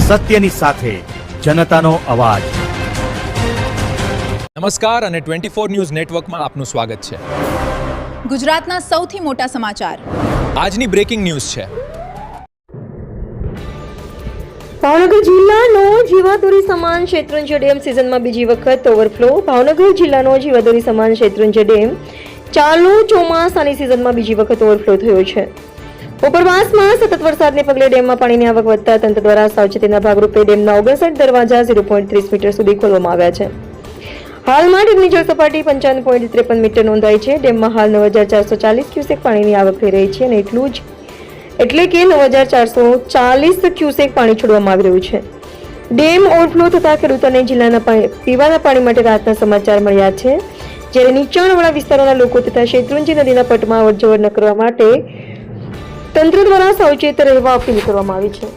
સત્યની સાથે જનતાનો અવાજ। નમસ્કાર અને 24 ન્યૂઝ નેટવર્કમાં આપનું સ્વાગત છે। ગુજરાતના સૌથી મોટા સમાચાર આજની બ્રેકિંગ ન્યૂઝ છે। ભાવનગર જિલ્લાનો જીવાદોરી સમાન શેત્રુંજય ડેમ સિઝનમાં બીજી વખત ઓવરફ્લો। ભાવનગર જિલ્લાનો જીવાદોરી સમાન શેત્રુંજય ડેમ ચાલુ ચોમાસાની સિઝનમાં બીજી વખત ઓવરફ્લો થયો છે। ઉપરવાસમાં સતત વરસાદને પગલે ડેમમાં પાણીની આવક વધતા તંત્ર દ્વારા સાવચેતીના ભાગરૂપે ડેમના 59 દરવાજા 0.30 મીટર સુધી ખોલવામાં આવ્યા છે। હાલમાં ડેમની જળ સપાટી 55.53 મીટર નોંધાઈ છે। ડેમમાં હાલ 9440 ક્યુસેક પાણીની આવક થઈ રહી છે અને એટલે કે 9440 ક્યુસેક પાણી છોડવામાં આવી રહ્યું છે। ડેમ ઓવરફ્લો થતા ખેડૂતોને જિલ્લાના પીવાના પાણી માટે રાહતના સમાચાર મળ્યા છે, જ્યારે નીચાણવાળા વિસ્તારોના લોકો તથા શેત્રુંજય નદીના પટમાં અવરજવર ન કરવા માટે તંત્ર દ્વારા સાવચેત રહેવા અપીલ કરવામાં આવી છે।